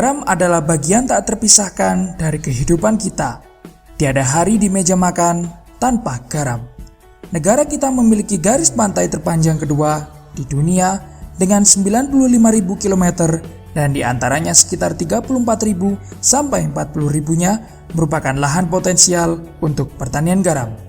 Garam adalah bagian tak terpisahkan dari kehidupan kita. Tiada hari di meja makan tanpa garam. Negara kita memiliki garis pantai terpanjang kedua di dunia dengan 95.000 km dan di antaranya sekitar 34.000 sampai 40.000-nya merupakan lahan potensial untuk pertanian garam.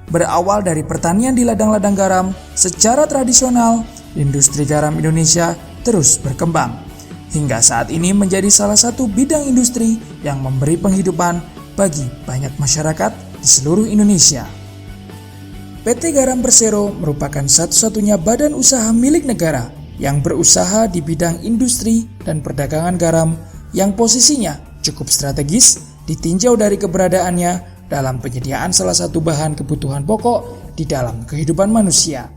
Berawal dari pertanian di ladang-ladang garam, secara tradisional, industri garam Indonesia terus berkembang. Hingga saat ini menjadi salah satu bidang industri yang memberi penghidupan bagi banyak masyarakat di seluruh Indonesia. PT Garam Persero merupakan satu-satunya badan usaha milik negara yang berusaha di bidang industri dan perdagangan garam yang posisinya cukup strategis ditinjau dari keberadaannya dalam penyediaan salah satu bahan kebutuhan pokok di dalam kehidupan manusia.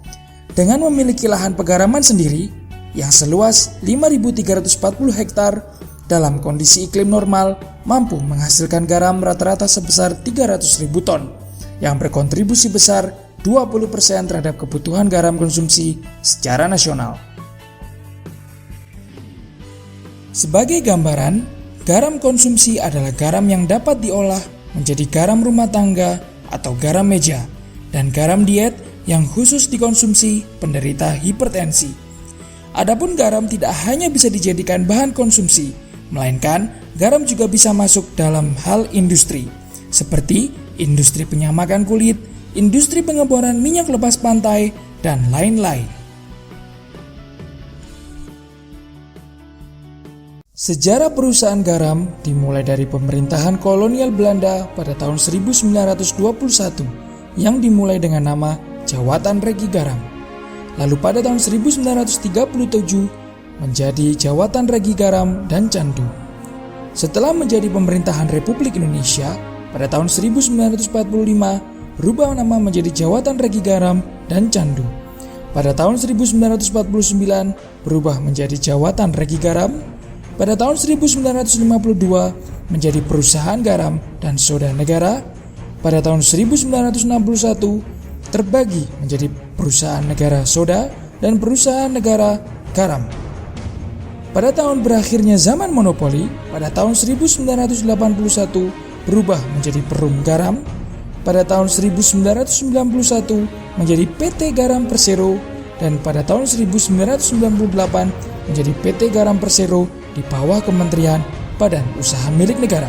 Dengan memiliki lahan pegaraman sendiri yang seluas 5.340 hektar dalam kondisi iklim normal mampu menghasilkan garam rata-rata sebesar 300.000 ton yang berkontribusi besar 20% terhadap kebutuhan garam konsumsi secara nasional. Sebagai gambaran, garam konsumsi adalah garam yang dapat diolah menjadi garam rumah tangga atau garam meja dan garam diet yang khusus dikonsumsi penderita hipertensi. Adapun garam tidak hanya bisa dijadikan bahan konsumsi, melainkan garam juga bisa masuk dalam hal industri, seperti industri penyamakan kulit, industri pengeboran minyak lepas pantai, dan lain-lain. Sejarah perusahaan garam dimulai dari pemerintahan kolonial Belanda pada tahun 1921 yang dimulai dengan nama Jawatan Regi Garam. Lalu pada tahun 1937 menjadi Jawatan Regi Garam dan Candu. Setelah menjadi pemerintahan Republik Indonesia, pada tahun 1945 berubah nama menjadi Jawatan Regi Garam dan Candu. Pada tahun 1949 berubah menjadi Jawatan Regi Garam. Pada tahun 1952 menjadi Perusahaan Garam dan Soda Negara. Pada tahun 1961 terbagi menjadi Perusahaan Negara Soda dan Perusahaan Negara Garam. Pada tahun berakhirnya zaman monopoli, pada tahun 1981 berubah menjadi Perum Garam. Pada tahun 1991 menjadi PT Garam Persero dan pada tahun 1998 menjadi PT Garam Persero di bawah Kementerian Badan Usaha Milik Negara.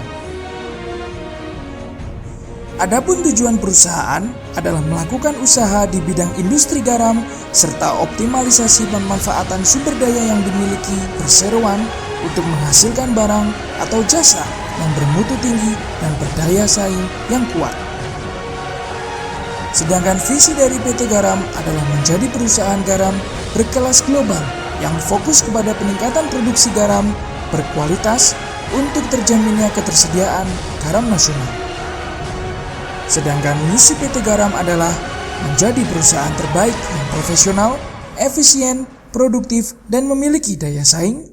Adapun tujuan perusahaan adalah melakukan usaha di bidang industri garam serta optimalisasi pemanfaatan sumber daya yang dimiliki perseroan untuk menghasilkan barang atau jasa yang bermutu tinggi dan berdaya saing yang kuat. Sedangkan visi dari PT Garam adalah menjadi perusahaan garam berkelas global yang fokus kepada peningkatan produksi garam berkualitas untuk terjaminnya ketersediaan garam nasional. Sedangkan misi PT Garam adalah menjadi perusahaan terbaik yang profesional, efisien, produktif, dan memiliki daya saing,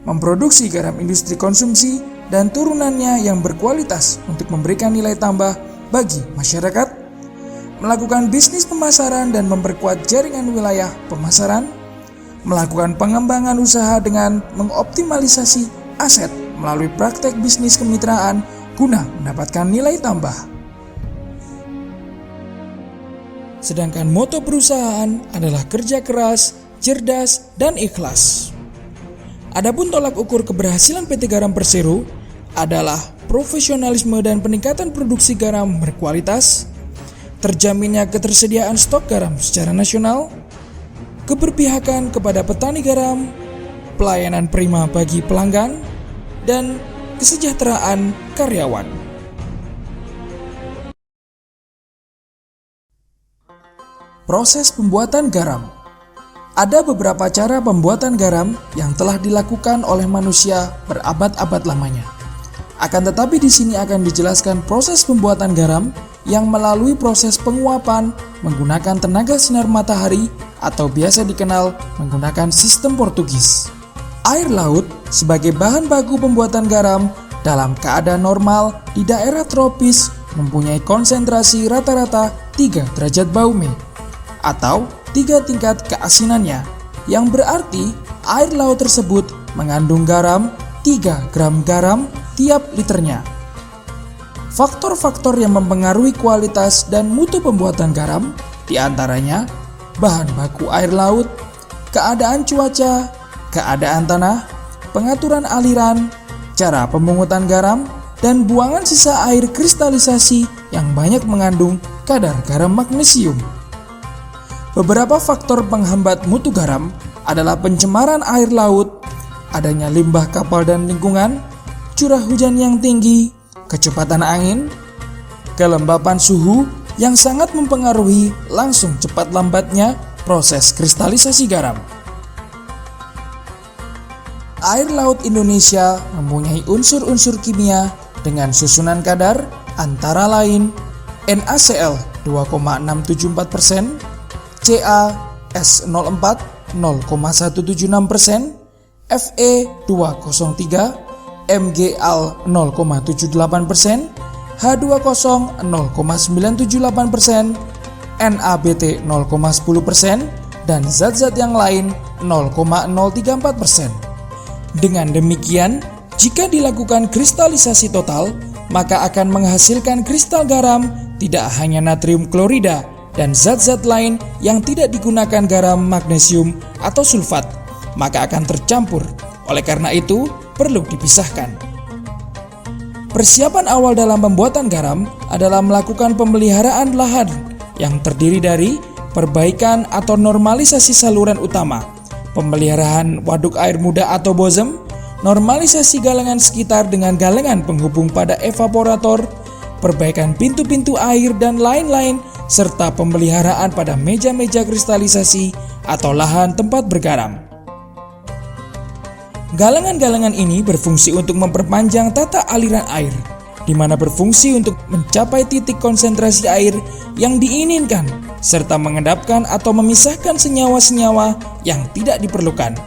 memproduksi garam industri konsumsi dan turunannya yang berkualitas untuk memberikan nilai tambah bagi masyarakat, melakukan bisnis pemasaran dan memperkuat jaringan wilayah pemasaran, melakukan pengembangan usaha dengan mengoptimalisasi aset melalui praktek bisnis kemitraan guna mendapatkan nilai tambah. Sedangkan moto perusahaan adalah kerja keras, cerdas, dan ikhlas. Adapun tolak ukur keberhasilan PT Garam Persero adalah profesionalisme dan peningkatan produksi garam berkualitas, terjaminnya ketersediaan stok garam secara nasional, keberpihakan kepada petani garam, pelayanan prima bagi pelanggan, dan kesejahteraan karyawan. Proses pembuatan garam. Ada beberapa cara pembuatan garam yang telah dilakukan oleh manusia berabad-abad lamanya. Akan tetapi di sini akan dijelaskan proses pembuatan garam yang melalui proses penguapan menggunakan tenaga sinar matahari atau biasa dikenal menggunakan sistem Portugis. Air laut sebagai bahan baku pembuatan garam dalam keadaan normal di daerah tropis mempunyai konsentrasi rata-rata 3 derajat Baume atau 3 tingkat keasinannya, yang berarti air laut tersebut mengandung garam 3 gram garam tiap liternya. Faktor-faktor yang mempengaruhi kualitas dan mutu pembuatan garam diantaranya bahan baku air laut, keadaan cuaca, keadaan tanah, pengaturan aliran, cara pemungutan garam, dan buangan sisa air kristalisasi yang banyak mengandung kadar garam magnesium. Beberapa faktor penghambat mutu garam adalah pencemaran air laut, adanya limbah kapal dan lingkungan, curah hujan yang tinggi, kecepatan angin, kelembapan suhu yang sangat mempengaruhi langsung cepat lambatnya proses kristalisasi garam. Air laut Indonesia mempunyai unsur-unsur kimia dengan susunan kadar antara lain NaCl 2,674%, CaS04 0,176%, Fe203, MgAl 0,78%, H2O 0,978%, NaBT 0,10%, dan zat-zat yang lain 0,034%. Dengan demikian, jika dilakukan kristalisasi total, maka akan menghasilkan kristal garam tidak hanya natrium klorida dan zat-zat lain yang tidak digunakan garam magnesium atau sulfat, maka akan tercampur. Oleh karena itu, perlu dipisahkan. Persiapan awal dalam pembuatan garam adalah melakukan pemeliharaan lahan yang terdiri dari perbaikan atau normalisasi saluran utama, pemeliharaan waduk air muda atau bozem, normalisasi galengan sekitar dengan galengan penghubung pada evaporator, perbaikan pintu-pintu air dan lain-lain, serta pemeliharaan pada meja-meja kristalisasi atau lahan tempat bergaram. Galengan-galengan ini berfungsi untuk memperpanjang tata aliran air, di mana berfungsi untuk mencapai titik konsentrasi air yang diinginkan, serta mengendapkan atau memisahkan senyawa-senyawa yang tidak diperlukan.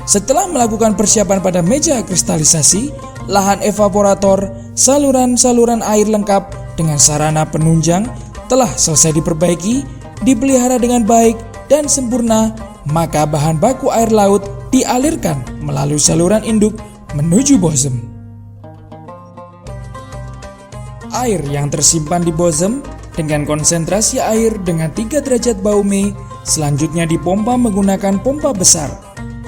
Setelah melakukan persiapan pada meja kristalisasi, lahan evaporator, saluran-saluran air lengkap dengan sarana penunjang telah selesai diperbaiki, dipelihara dengan baik dan sempurna, maka bahan baku air laut dialirkan melalui saluran induk menuju bozem. Air yang tersimpan di bozem dengan konsentrasi air dengan 3 derajat Baume selanjutnya dipompa menggunakan pompa besar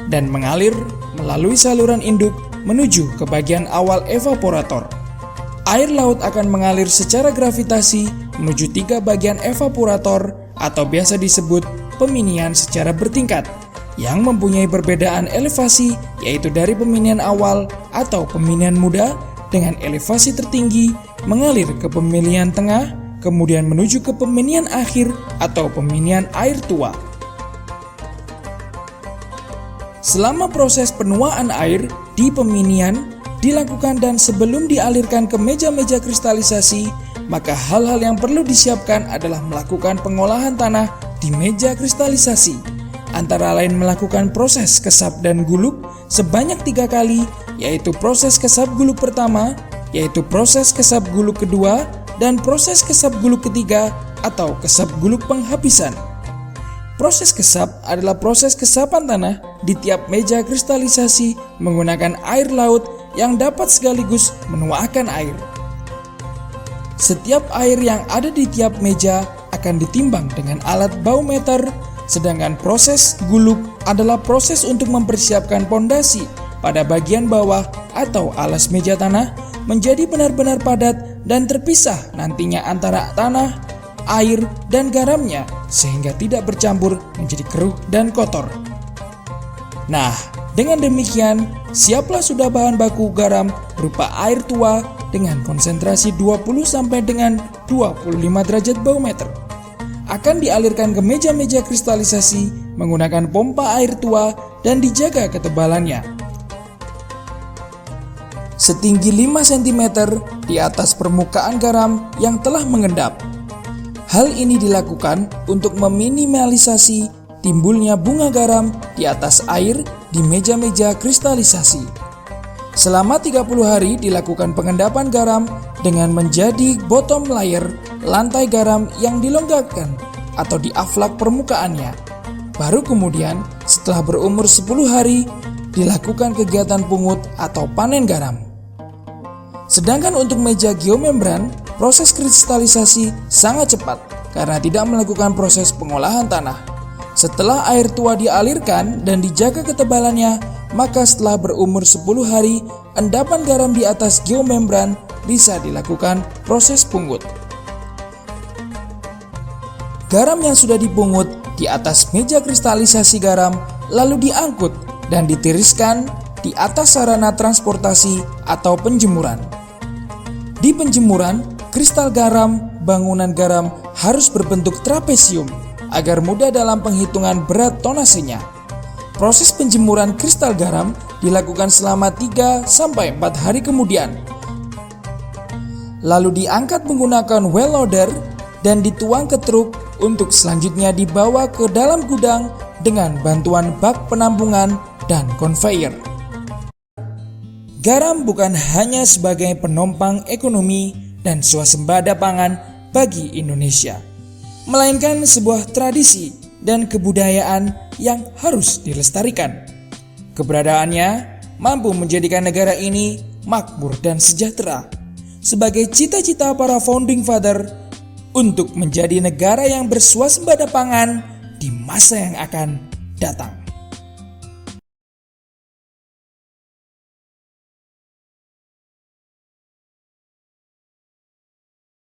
dan mengalir melalui saluran induk menuju ke bagian awal evaporator. Air laut akan mengalir secara gravitasi menuju 3 bagian evaporator atau biasa disebut peminian secara bertingkat yang mempunyai perbedaan elevasi, yaitu dari peminian awal atau peminian muda dengan elevasi tertinggi mengalir ke peminian tengah, kemudian menuju ke peminian akhir atau peminian air tua. Selama proses penuaan air di peminian dilakukan dan sebelum dialirkan ke meja-meja kristalisasi, maka hal-hal yang perlu disiapkan adalah melakukan pengolahan tanah di meja kristalisasi. Antara lain melakukan proses kesap dan guluk sebanyak 3 kali, yaitu proses kesap guluk pertama, yaitu proses kesap guluk kedua, dan proses kesap guluk ketiga atau kesap guluk penghabisan. Proses kesap adalah proses kesapan tanah di tiap meja kristalisasi menggunakan air laut yang dapat sekaligus menuangkan air. Setiap air yang ada di tiap meja akan ditimbang dengan alat baumeter. Sedangkan proses guluk adalah proses untuk mempersiapkan pondasi pada bagian bawah atau alas meja tanah menjadi benar-benar padat dan terpisah nantinya antara tanah, air, dan garamnya sehingga tidak bercampur menjadi keruh dan kotor. Nah, dengan demikian siaplah sudah bahan baku garam berupa air tua dengan konsentrasi 20 sampai dengan 25 derajat Baumeter. Akan dialirkan ke meja-meja kristalisasi menggunakan pompa air tua dan dijaga ketebalannya setinggi 5 cm di atas permukaan garam yang telah mengendap. Hal ini dilakukan untuk meminimalisasi timbulnya bunga garam di atas air di meja-meja kristalisasi. Selama 30 hari dilakukan pengendapan garam dengan menjadi bottom layer lantai garam yang dilonggarkan atau diaflak permukaannya. Baru kemudian setelah berumur 10 hari dilakukan kegiatan pungut atau panen garam. Sedangkan untuk meja geomembran, proses kristalisasi sangat cepat karena tidak melakukan proses pengolahan tanah. Setelah air tua dialirkan dan dijaga ketebalannya, maka setelah berumur 10 hari, endapan garam di atas geomembran bisa dilakukan proses pungut. Garam yang sudah dipungut di atas meja kristalisasi garam lalu diangkut dan ditiriskan di atas sarana transportasi atau penjemuran. Di penjemuran, kristal garam, bangunan garam harus berbentuk trapesium agar mudah dalam penghitungan berat tonasenya. Proses penjemuran kristal garam dilakukan selama 3-4 hari kemudian. Lalu diangkat menggunakan well loader dan dituang ke truk untuk selanjutnya dibawa ke dalam gudang dengan bantuan bak penampungan dan konveyor. Garam bukan hanya sebagai penopang ekonomi dan swasembada pangan bagi Indonesia, melainkan sebuah tradisi dan kebudayaan yang harus dilestarikan. Keberadaannya mampu menjadikan negara ini makmur dan sejahtera sebagai cita-cita para founding father untuk menjadi negara yang berswasembada pangan di masa yang akan datang.